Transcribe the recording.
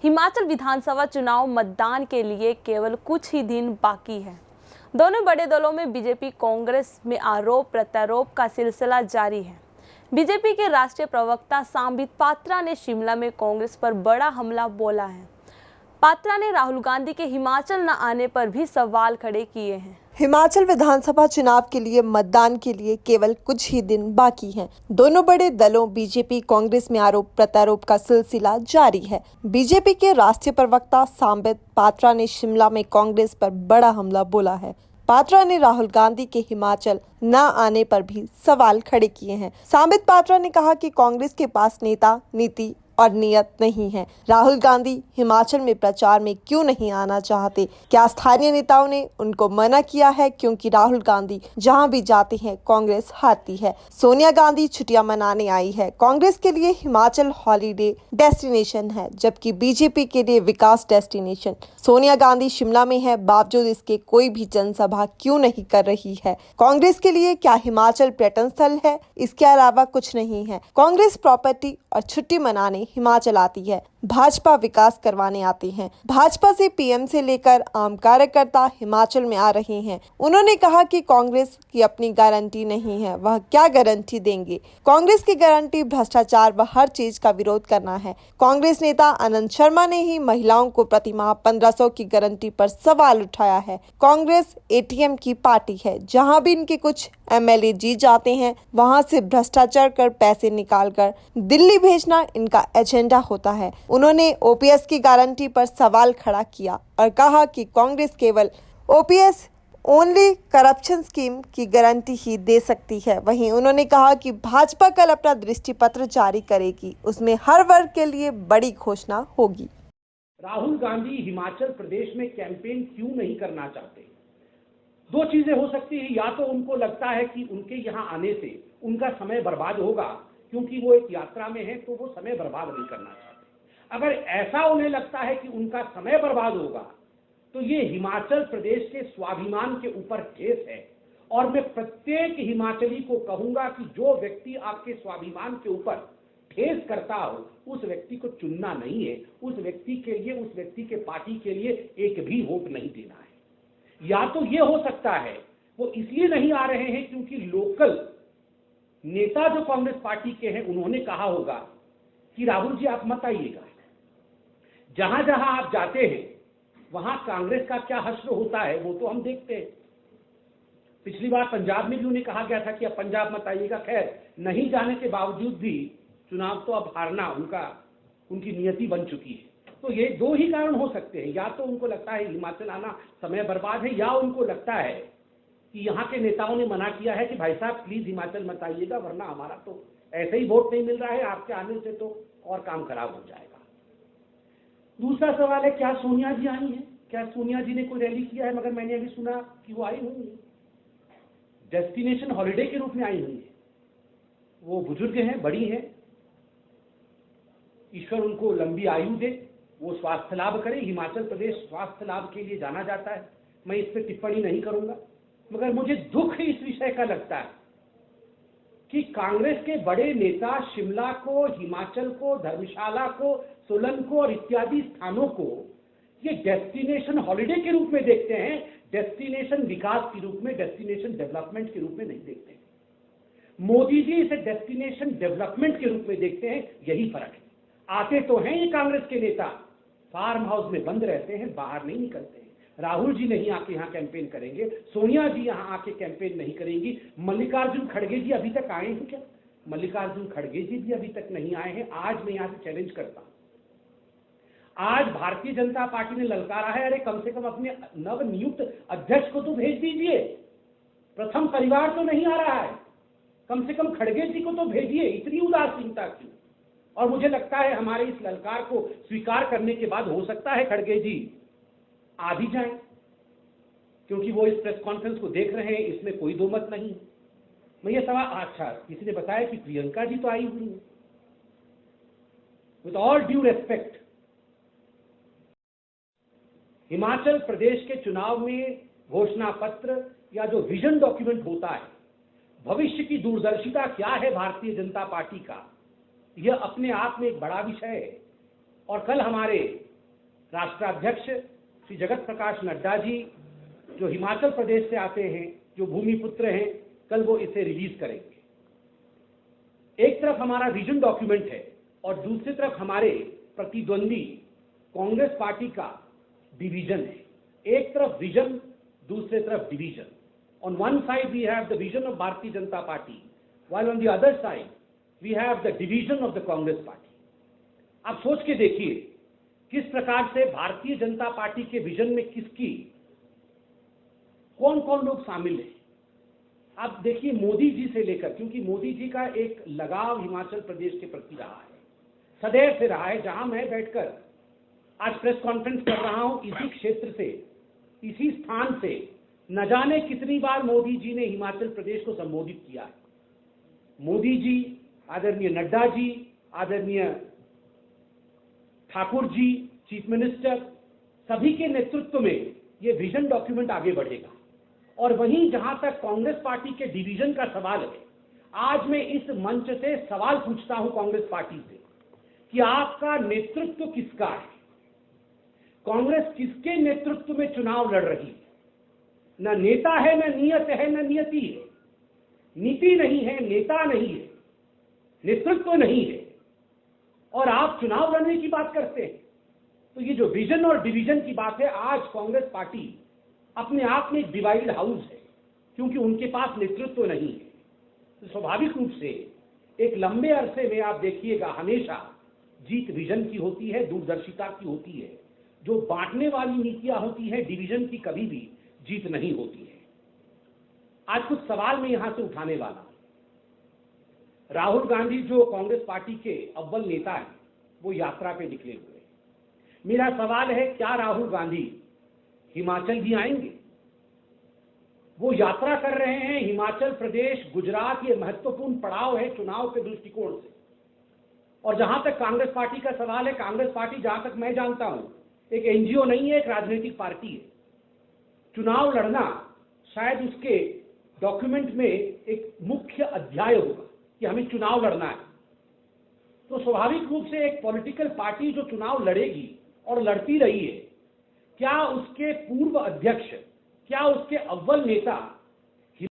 हिमाचल विधानसभा चुनाव मतदान के लिए केवल कुछ ही दिन बाकी है। दोनों बड़े दलों में बीजेपी कांग्रेस में आरोप प्रत्यारोप का सिलसिला जारी है। बीजेपी के राष्ट्रीय प्रवक्ता सांबित पात्रा ने शिमला में कांग्रेस पर बड़ा हमला बोला है। पात्रा ने राहुल गांधी के हिमाचल न आने पर भी सवाल खड़े किए हैं। हिमाचल विधानसभा चुनाव के लिए मतदान के लिए केवल कुछ ही दिन बाकी हैं। दोनों बड़े दलों बीजेपी कांग्रेस में आरोप प्रत्यारोप का सिलसिला जारी है। बीजेपी के राष्ट्रीय प्रवक्ता सांबित पात्रा ने शिमला में कांग्रेस पर बड़ा हमला बोला है। पात्रा ने राहुल गांधी के हिमाचल न आने पर भी सवाल खड़े किए हैं। सांबित पात्रा ने कहा कि कांग्रेस के पास नेता, नीति और नियत नहीं है। राहुल गांधी हिमाचल में प्रचार में क्यों नहीं आना चाहते? क्या स्थानीय नेताओं ने उनको मना किया है? क्योंकि राहुल गांधी जहां भी जाते हैं कांग्रेस हारती है। सोनिया गांधी छुट्टियां मनाने आई है। कांग्रेस के लिए हिमाचल हॉलीडे डेस्टिनेशन है, जबकि बीजेपी के लिए विकास डेस्टिनेशन। सोनिया गांधी शिमला में है, बावजूद इसके कोई भी जनसभा क्यों नहीं कर रही है? कांग्रेस के लिए क्या हिमाचल पर्यटन स्थल है? इसके अलावा कुछ नहीं है। कांग्रेस प्रॉपर्टी और छुट्टी मनाने हिमाचल आती है, भाजपा विकास करवाने आती है। भाजपा से पीएम से लेकर आम कार्यकर्ता हिमाचल में आ रहे हैं। उन्होंने कहा कि कांग्रेस की अपनी गारंटी नहीं है, वह क्या गारंटी देंगे? कांग्रेस की गारंटी भ्रष्टाचार व हर चीज का विरोध करना है। कांग्रेस नेता आनंद शर्मा ने ही महिलाओं को प्रतिमाह 1500 की गारंटी पर सवाल उठाया है। कांग्रेस एटीएम की पार्टी है, जहां भी इनके कुछ एमएलए जीत जाते हैं, वहां से भ्रष्टाचार कर पैसे निकालकर दिल्ली भेजना इनका एजेंडा होता है। उन्होंने ओपीएस की गारंटी पर सवाल खड़ा किया और कहा कि कांग्रेस केवल ओपीएस ओनली करप्शन स्कीम की गारंटी ही दे सकती है। वहीं उन्होंने कहा कि भाजपा कल अपना दृष्टि पत्र जारी करेगी, उसमें हर वर्ग के लिए बड़ी घोषणा होगी। राहुल गांधी हिमाचल प्रदेश में कैंपेन क्यों नहीं करना चाहते? दो चीजें हो सकती है। या तो उनको लगता है कि उनके यहाँ आने से उनका समय बर्बाद होगा, क्योंकि वो एक यात्रा में है, तो वो समय बर्बाद नहीं करना चाहते। अगर ऐसा उन्हें लगता है कि उनका समय बर्बाद होगा, तो ये हिमाचल प्रदेश के स्वाभिमान के ऊपर ठेस है। और मैं प्रत्येक हिमाचली को कहूंगा कि जो व्यक्ति आपके स्वाभिमान के ऊपर ठेस करता हो, उस व्यक्ति को चुनना नहीं है। उस व्यक्ति के लिए, उस व्यक्ति के पार्टी के लिए एक भी वोट नहीं देना है। या तो ये हो सकता है वो इसलिए नहीं आ रहे हैं क्योंकि लोकल नेता जो कांग्रेस पार्टी के हैं, उन्होंने कहा होगा कि राहुल जी आप मत आइएगा। जहां जहां आप जाते हैं वहां कांग्रेस का क्या हश्र होता है वो तो हम देखते हैं। पिछली बार पंजाब में भी उन्हें कहा गया था कि अब पंजाब मत आइएगा। खैर, नहीं जाने के बावजूद भी चुनाव तो अब हारना उनकी नियति बन चुकी है। तो ये दो ही कारण हो सकते हैं। या तो उनको लगता है हिमाचल आना समय बर्बाद है, या उनको लगता है कि यहाँ के नेताओं ने मना किया है कि भाई साहब प्लीज हिमाचल मत आइएगा, वरना हमारा तो ऐसे ही वोट नहीं मिल रहा है, आपके आने से तो और काम खराब हो जाएगा। दूसरा सवाल है, क्या सोनिया जी आई हैं? क्या सोनिया जी ने कोई रैली किया है? मगर मैंने अभी सुना कि वो आई हुई है, डेस्टिनेशन हॉलीडे के रूप में आई हुई है। वो बुजुर्ग हैं, बड़ी हैं, ईश्वर उनको लंबी आयु दे, वो स्वास्थ्य लाभ करे। हिमाचल प्रदेश स्वास्थ्य लाभ के लिए जाना जाता है। मैं इस पर टिप्पणी नहीं करूंगा, मगर मुझे दुख इस विषय का लगता है कि कांग्रेस के बड़े नेता शिमला को, हिमाचल को, धर्मशाला को, सोलन को और इत्यादि स्थानों को ये डेस्टिनेशन हॉलिडे के रूप में देखते हैं, डेस्टिनेशन विकास के रूप में, डेस्टिनेशन डेवलपमेंट के रूप में नहीं देखते हैं। मोदी जी इसे डेस्टिनेशन डेवलपमेंट के रूप में देखते हैं। यही फर्क है। आते तो हैं ये कांग्रेस के नेता, फार्म हाउस में बंद रहते हैं, बाहर नहीं निकलते हैं। राहुल जी नहीं आके यहाँ कैंपेन करेंगे, सोनिया जी यहाँ आके कैंपेन नहीं करेंगी। मल्लिकार्जुन खड़गे जी अभी तक आए हैं क्या? मल्लिकार्जुन खड़गे जी भी अभी तक नहीं आए हैं। आज मैं यहाँ से चैलेंज करता हूँ। आज भारतीय जनता पार्टी ने ललकारा है, अरे कम से कम अपने नवनियुक्त अध्यक्ष को तो भेज दीजिए। प्रथम परिवार तो नहीं आ रहा है, कम से कम खड़गे जी को तो भेजिए। इतनी उदासीनता क्यों? और मुझे लगता है हमारे इस ललकार को स्वीकार करने के बाद हो सकता है खड़गे जी आ भी जाएं, क्योंकि वो इस प्रेस कॉन्फ्रेंस को देख रहे हैं, इसमें कोई दो मत नहीं। मैं ये सवाल, अच्छा किसी ने बताया कि प्रियंका जी तो आई हुई है। With all due respect, Himachal Pradesh के चुनाव में घोषणा पत्र या जो विजन डॉक्यूमेंट होता है, भविष्य की दूरदर्शिता क्या है भारतीय जनता पार्टी का, यह अपने आप में एक बड़ा विषय है। और कल हमारे राष्ट्राध्यक्ष श्री जगत प्रकाश नड्डा जी, जो हिमाचल प्रदेश से आते हैं, जो भूमिपुत्र हैं, कल वो इसे रिलीज करेंगे। एक तरफ हमारा विजन डॉक्यूमेंट है और दूसरी तरफ हमारे प्रतिद्वंदी कांग्रेस पार्टी का डिवीजन है। एक तरफ विजन, दूसरे तरफ division. On one side we have the vision of Bharatiya Janata Party, while on the other side we have the division of the Congress Party. आप सोच के देखिए किस प्रकार से भारतीय जनता पार्टी के विजन में किसकी कौन कौन लोग शामिल हैं। आप देखिए मोदी जी से लेकर, क्योंकि मोदी जी का एक लगाव हिमाचल प्रदेश के प्रति रहा है, सदैव से रहा है। जहां मैं बैठकर आज प्रेस कॉन्फ्रेंस कर रहा हूं, इसी क्षेत्र से, इसी स्थान से न जाने कितनी बार मोदी जी ने हिमाचल प्रदेश को संबोधित किया है। मोदी जी, आदरणीय नड्डा जी, आदरणीय ठाकुर जी, चीफ मिनिस्टर, सभी के नेतृत्व में यह विजन डॉक्यूमेंट आगे बढ़ेगा। और वहीं जहां तक कांग्रेस पार्टी के डिवीजन का सवाल है, आज मैं इस मंच से सवाल पूछता हूं कांग्रेस पार्टी से कि आपका नेतृत्व किसका है? कांग्रेस किसके नेतृत्व में चुनाव लड़ रही है? न नेता है, न नियत है, न नियति है। नीति नहीं है, नेता नहीं है, नेतृत्व नहीं है, और आप चुनाव लड़ने की बात करते हैं। तो ये जो विजन और डिवीजन की बात है, आज कांग्रेस पार्टी अपने आप में एक डिवाइडेड हाउस है, क्योंकि उनके पास नेतृत्व नहीं है। तो स्वाभाविक रूप से एक लंबे अरसे में आप देखिएगा, हमेशा जीत विजन की होती है, दूरदर्शिता की होती है। जो बांटने वाली नीतियां होती है, डिवीजन की कभी भी जीत नहीं होती है। आज कुछ सवाल मैं यहां से उठाने वाला हूं। राहुल गांधी जो कांग्रेस पार्टी के अव्वल नेता हैं, वो यात्रा पे निकले हुए हैं। मेरा सवाल है, क्या राहुल गांधी हिमाचल भी आएंगे? वो यात्रा कर रहे हैं हिमाचल प्रदेश, गुजरात, ये महत्वपूर्ण पड़ाव है चुनाव के दृष्टिकोण से। और जहां तक कांग्रेस पार्टी का सवाल है, कांग्रेस पार्टी जहां तक मैं जानता हूं एक एनजीओ नहीं है, एक राजनीतिक पार्टी है। चुनाव लड़ना शायद उसके डॉक्यूमेंट में एक मुख्य अध्याय होगा कि हमें चुनाव लड़ना है। तो स्वाभाविक रूप से एक पॉलिटिकल पार्टी जो चुनाव लड़ेगी और लड़ती रही है, क्या उसके पूर्व अध्यक्ष, क्या उसके अव्वल नेता